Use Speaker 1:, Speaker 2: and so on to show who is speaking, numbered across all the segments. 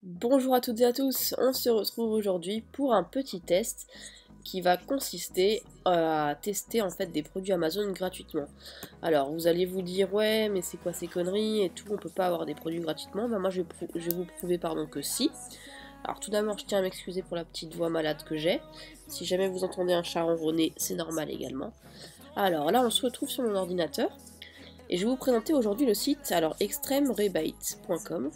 Speaker 1: Bonjour à toutes et à tous, on se retrouve aujourd'hui pour un petit test qui va consister à tester en fait des produits Amazon gratuitement. Alors vous allez vous dire ouais mais c'est quoi ces conneries et tout, on peut pas avoir des produits gratuitement. Bah moi je vais vous prouver que si. Alors tout d'abord je tiens à m'excuser pour la petite voix malade que j'ai. Si jamais vous entendez un chat ronronner, c'est normal également. Alors là on se retrouve sur mon ordinateur et je vais vous présenter aujourd'hui le site alors extremerebate.com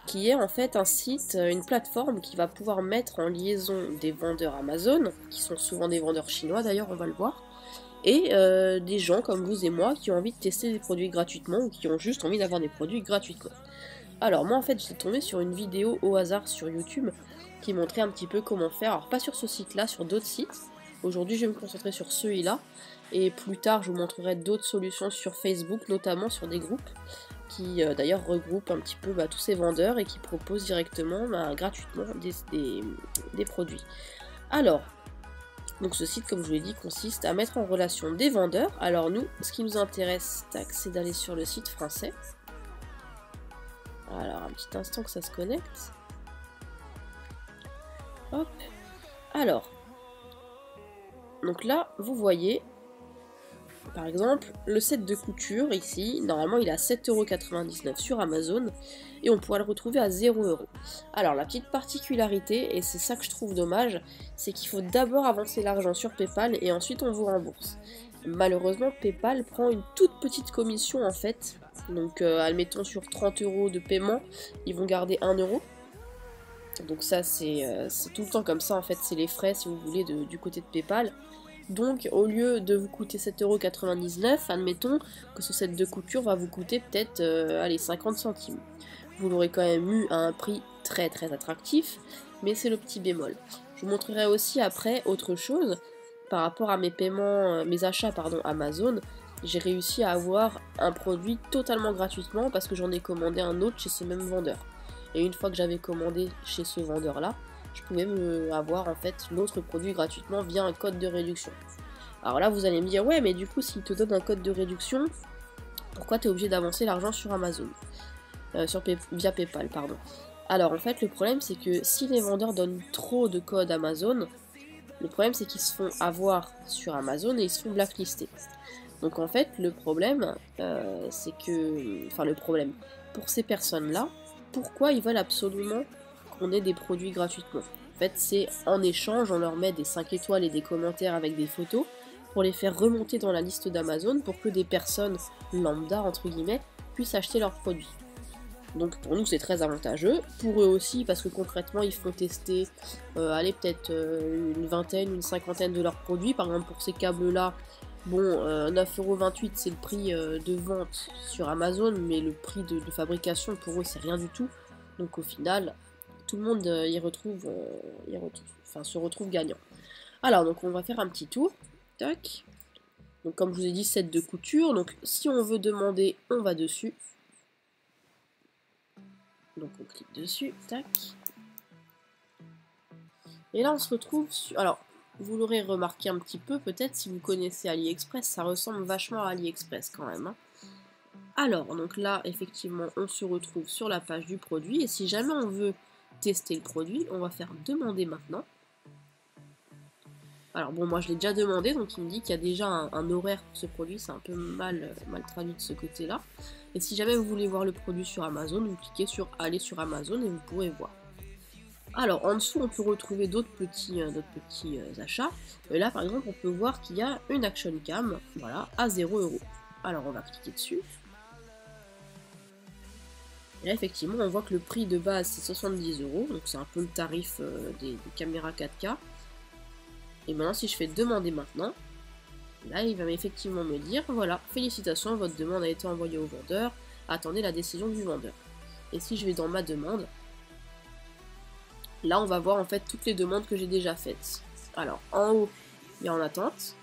Speaker 1: qui est en fait un site, une plateforme qui va pouvoir mettre en liaison des vendeurs Amazon, qui sont souvent des vendeurs chinois d'ailleurs, on va le voir, et des gens comme vous et moi qui ont envie de tester des produits gratuitement ou qui ont juste envie d'avoir des produits gratuitement. Alors moi en fait j'étais tombée sur une vidéo au hasard sur YouTube qui montrait un petit peu comment faire, alors pas sur ce site là, sur d'autres sites. Aujourd'hui je vais me concentrer sur celui-là, et plus tard je vous montrerai d'autres solutions sur Facebook, notamment sur des groupes qui d'ailleurs regroupe un petit peu tous ces vendeurs et qui proposent directement gratuitement des produits. Alors, donc ce site, comme je vous l'ai dit, consiste à mettre en relation des vendeurs. Alors nous, ce qui nous intéresse, c'est d'aller sur le site français. Alors, un petit instant que ça se connecte. Hop. Alors, donc là, vous voyez, par exemple, le set de couture ici, normalement il est à 7,99€ sur Amazon et on pourra le retrouver à 0€. Alors la petite particularité, et c'est ça que je trouve dommage, c'est qu'il faut d'abord avancer l'argent sur PayPal et ensuite on vous rembourse. Malheureusement Paypal prend une toute petite commission en fait, donc admettons sur 30€ de paiement, ils vont garder 1€. Donc ça c'est tout le temps comme ça en fait, c'est les frais si vous voulez du côté de Paypal. Donc au lieu de vous coûter 7,99€, admettons que ce set de couture va vous coûter peut-être allez, 50 centimes. Vous l'aurez quand même eu à un prix très très attractif, mais c'est le petit bémol. Je vous montrerai aussi après autre chose, par rapport à mes paiements, mes achats Amazon, j'ai réussi à avoir un produit totalement gratuitement parce que j'en ai commandé un autre chez ce même vendeur. Et une fois que j'avais commandé chez ce vendeur là, je pouvais avoir en fait l'autre produit gratuitement via un code de réduction. Alors là vous allez me dire ouais mais du coup s'il te donne un code de réduction, pourquoi tu es obligé d'avancer l'argent sur Amazon via Paypal pardon. Alors en fait le problème c'est que si les vendeurs donnent trop de codes Amazon, le problème c'est qu'ils se font avoir sur Amazon et ils se font blacklister. Donc en fait le problème c'est que, enfin le problème, pour ces personnes là, pourquoi ils veulent absolument qu'on ait des produits gratuitement? En fait c'est en échange, on leur met des 5 étoiles et des commentaires avec des photos pour les faire remonter dans la liste d'Amazon pour que des personnes lambda entre guillemets puissent acheter leurs produits. Donc pour nous c'est très avantageux, pour eux aussi parce que concrètement ils font tester allez peut-être une vingtaine, une cinquantaine de leurs produits. Par exemple pour ces câbles là, bon 9,28€ c'est le prix de vente sur Amazon, mais le prix de fabrication pour eux c'est rien du tout. Donc au final tout le monde se retrouve gagnant. Alors donc on va faire un petit tour, tac. Donc comme je vous ai dit, set de couture, donc si on veut demander on va dessus. Donc on clique dessus, tac. Et là on se retrouve sur... Alors, vous l'aurez remarqué un petit peu peut-être si vous connaissez AliExpress, ça ressemble vachement à AliExpress quand même. Hein. Alors, donc là effectivement on se retrouve sur la page du produit et si jamais on veut tester le produit, on va faire demander maintenant. Alors bon moi je l'ai déjà demandé donc il me dit qu'il y a déjà un horaire pour ce produit, c'est un peu mal traduit de ce côté là. Et si jamais vous voulez voir le produit sur Amazon, vous cliquez sur aller sur Amazon et vous pourrez voir. Alors en dessous on peut retrouver d'autres petits achats. Et là par exemple on peut voir qu'il y a une action cam, voilà, à 0€. Alors on va cliquer dessus. Et là effectivement on voit que le prix de base c'est 70€, donc c'est un peu le tarif des caméras 4K. Et maintenant si je fais demander maintenant, là il va effectivement me dire voilà, félicitations, votre demande a été envoyée au vendeur, attendez la décision du vendeur. Et si je vais dans ma demande, là on va voir en fait toutes les demandes que j'ai déjà faites. Alors en haut il y a en attente,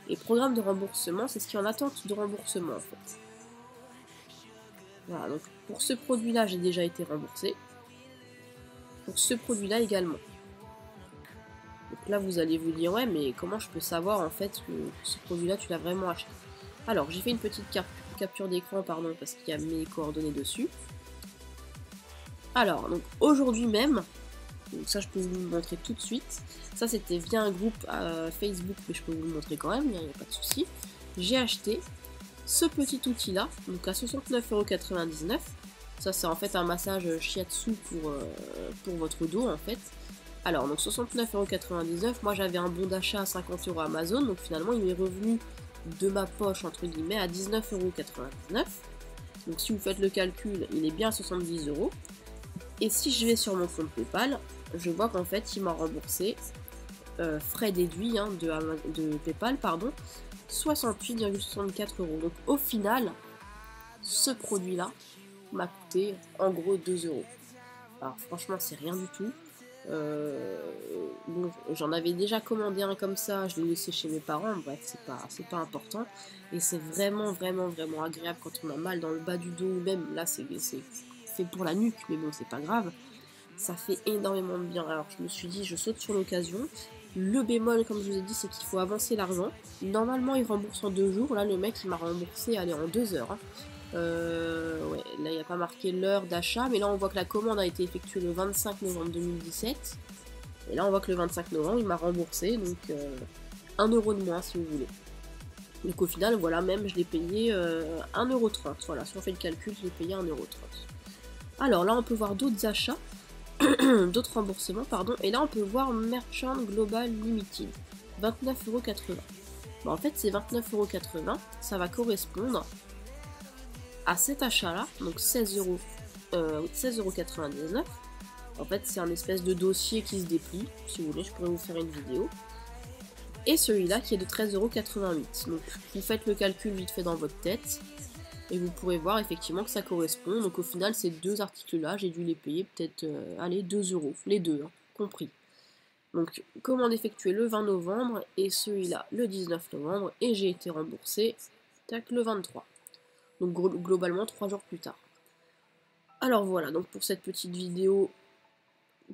Speaker 1: et programme de remboursement c'est ce qui est en attente de remboursement en fait. Voilà, donc pour ce produit là j'ai déjà été remboursé, pour ce produit là également. Donc là vous allez vous dire ouais mais comment je peux savoir en fait que ce produit là tu l'as vraiment acheté. Alors j'ai fait une petite capture d'écran pardon parce qu'il y a mes coordonnées dessus. Alors, donc aujourd'hui même, donc ça je peux vous le montrer tout de suite. Ça c'était via un groupe Facebook, mais je peux vous le montrer quand même, il n'y a pas de souci. J'ai acheté ce petit outil là, donc à 69,99 €. Ça c'est en fait un massage shiatsu pour votre dos en fait. Alors donc 69,99 €, moi j'avais un bon d'achat à 50 € Amazon, donc finalement il est revenu de ma poche entre guillemets à 19,99 €. Donc si vous faites le calcul, il est bien à 70 €. Et si je vais sur mon compte PayPal, je vois qu'en fait il m'a remboursé, frais déduits hein, de PayPal, pardon, 68,64 €. Donc au final, ce produit-là m'a coûté en gros 2 €. Alors franchement c'est rien du tout. Bon, j'en avais déjà commandé un comme ça, je l'ai laissé chez mes parents, bref c'est pas important. Et c'est vraiment agréable quand on a mal dans le bas du dos, ou même là c'est fait pour la nuque, mais bon c'est pas grave. Ça fait énormément de bien. Alors je me suis dit je saute sur l'occasion. Le bémol comme je vous ai dit c'est qu'il faut avancer l'argent. Normalement il rembourse en 2 jours, là le mec il m'a remboursé allez, en 2 heures. Hein. Ouais, là il n'y a pas marqué l'heure d'achat, mais là on voit que la commande a été effectuée le 25 novembre 2017. Et là on voit que le 25 novembre il m'a remboursé, donc 1 € de moins si vous voulez. Donc au final voilà, même je l'ai payé 1,30 €. Voilà, si on fait le calcul, je l'ai payé 1,30 €. Alors là on peut voir d'autres achats, d'autres remboursements, pardon, et là on peut voir Merchant Global Limited, 29,80 €. Bon, en fait ces 29,80 €, ça va correspondre à cet achat-là, donc 16,99 €. En fait, c'est un espèce de dossier qui se déplie. Si vous voulez, je pourrais vous faire une vidéo. Et celui-là qui est de 13,88 €. Donc, vous faites le calcul vite fait dans votre tête. Et vous pourrez voir effectivement que ça correspond. Donc, au final, ces deux articles-là, j'ai dû les payer peut-être, allez, 2 €. Les deux, hein, compris. Donc, commande effectuée le 20 novembre et celui-là le 19 novembre. Et j'ai été remboursé, tac, le 23. Donc, globalement, 3 jours plus tard. Alors voilà, donc pour cette petite vidéo,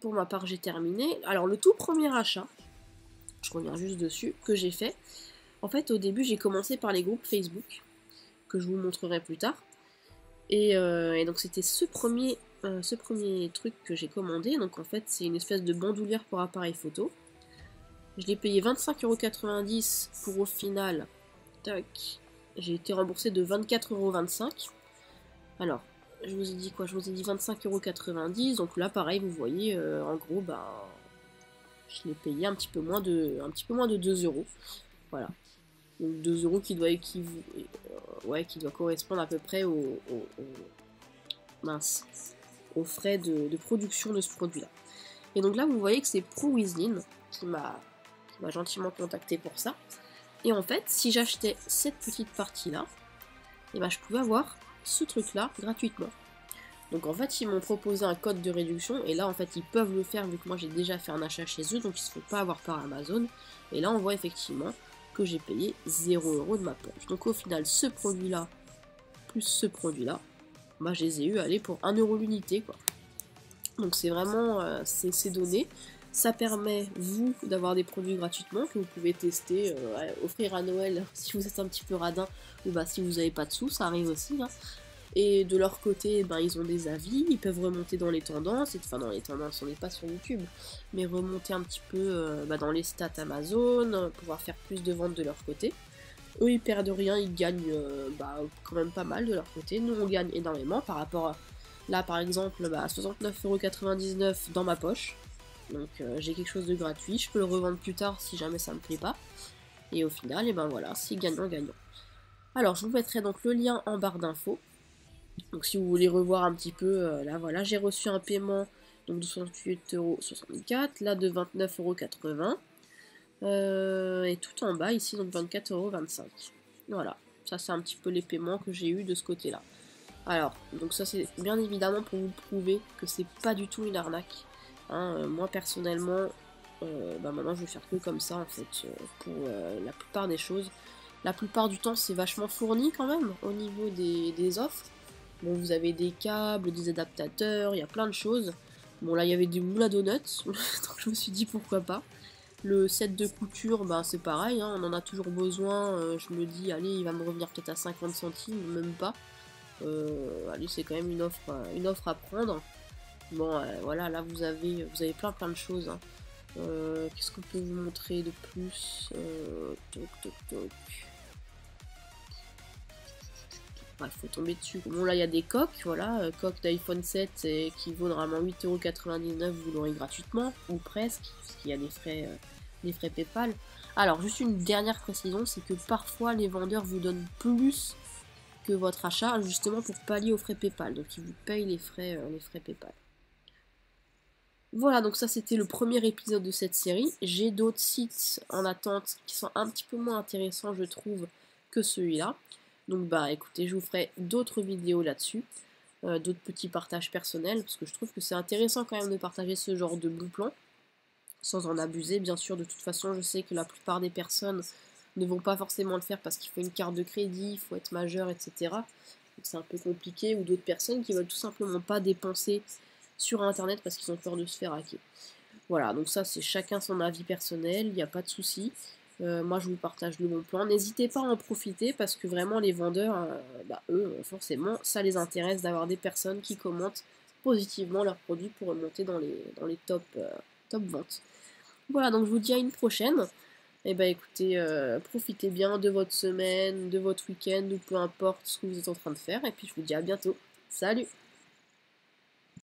Speaker 1: pour ma part, j'ai terminé. Alors, le tout premier achat, je reviens juste dessus, que j'ai fait. En fait, au début, j'ai commencé par les groupes Facebook, que je vous montrerai plus tard. Et donc, c'était ce premier truc que j'ai commandé. Donc, en fait, c'est une espèce de bandoulière pour appareil photo. Je l'ai payé 25,90 € pour au final, tac, j'ai été remboursé de 24,25 €. Alors, je vous ai dit quoi? Je vous ai dit 25,90 €. Donc là, pareil, vous voyez, en gros, bah, je l'ai payé un petit peu moins de 2 €. Voilà. Donc 2 € qui doit qui doit correspondre à peu près mince, aux frais de production de ce produit-là. Et donc là, vous voyez que c'est ProWizLin qui m'a gentiment contacté pour ça. Et en fait, si j'achetais cette petite partie-là, et ben je pouvais avoir ce truc-là gratuitement. Donc en fait, ils m'ont proposé un code de réduction, et là en fait, ils peuvent le faire vu que moi j'ai déjà fait un achat chez eux, donc ils se font pas avoir par Amazon. Et là, on voit effectivement que j'ai payé 0 € de ma poche. Donc au final, ce produit-là, plus ce produit-là, bah je les ai eu aller pour 1 € l'unité, quoi. Donc c'est vraiment, c'est donné. Ça permet, vous, d'avoir des produits gratuitement que vous pouvez tester, offrir à Noël si vous êtes un petit peu radin, ou bah si vous n'avez pas de sous, ça arrive aussi. Hein. Et de leur côté, ben, ils ont des avis, ils peuvent remonter dans les tendances, enfin dans les tendances, on n'est pas sur YouTube, mais remonter un petit peu dans les stats Amazon, pouvoir faire plus de ventes de leur côté. Eux, ils perdent rien, ils gagnent quand même pas mal de leur côté. Nous, on gagne énormément par rapport à, là par exemple, 69,99 € dans ma poche. Donc j'ai quelque chose de gratuit, je peux le revendre plus tard si jamais ça me plaît pas. Et au final, et ben voilà, c'est gagnant-gagnant. Alors je vous mettrai donc le lien en barre d'infos. Donc si vous voulez revoir un petit peu, là voilà, j'ai reçu un paiement donc de 68,64 €, là de 29,80 €. Et tout en bas ici, donc 24,25 €. Voilà, ça c'est un petit peu les paiements que j'ai eu de ce côté-là. Alors, donc ça c'est bien évidemment pour vous prouver que c'est pas du tout une arnaque. Hein, moi personnellement, maintenant je vais faire que comme ça en fait, pour la plupart des choses. La plupart du temps c'est vachement fourni quand même au niveau des offres. Bon, vous avez des câbles, des adaptateurs, il y a plein de choses. Bon là il y avait des moules à donuts, donc je me suis dit pourquoi pas. Le set de couture, bah, c'est pareil, hein, on en a toujours besoin, je me dis allez il va me revenir peut-être à 50 centimes, même pas. Allez c'est quand même une offre à prendre. Bon, voilà, là vous avez plein de choses. Hein. Qu'est-ce qu'on peut vous montrer de plus? Toc, toc, toc. Il faut tomber dessus. Bon, là, il y a des coques, voilà. Coque d'iPhone 7 qui vaut normalement 8,99€, vous l'aurez gratuitement, ou presque, parce qu'il y a des frais PayPal. Alors, juste une dernière précision, c'est que parfois, les vendeurs vous donnent plus que votre achat, justement pour pallier aux frais PayPal. Donc, ils vous payent les frais PayPal. Voilà, donc ça c'était le premier épisode de cette série. J'ai d'autres sites en attente qui sont un petit peu moins intéressants, je trouve, que celui-là. Donc bah écoutez, je vous ferai d'autres vidéos là-dessus, d'autres petits partages personnels, parce que je trouve que c'est intéressant quand même de partager ce genre de bons plans, sans en abuser, bien sûr. De toute façon, je sais que la plupart des personnes ne vont pas forcément le faire parce qu'il faut une carte de crédit, il faut être majeur, etc. Donc c'est un peu compliqué, ou d'autres personnes qui veulent tout simplement pas dépenser sur internet parce qu'ils ont peur de se faire hacker. Voilà, donc ça c'est chacun son avis personnel, il n'y a pas de souci. Moi je vous partage le bon plan. N'hésitez pas à en profiter parce que vraiment les vendeurs, eux, forcément, ça les intéresse d'avoir des personnes qui commentent positivement leurs produits pour remonter dans les top ventes. Voilà, donc je vous dis à une prochaine. Et bah écoutez, profitez bien de votre semaine, de votre week-end, ou peu importe ce que vous êtes en train de faire. Et puis je vous dis à bientôt. Salut!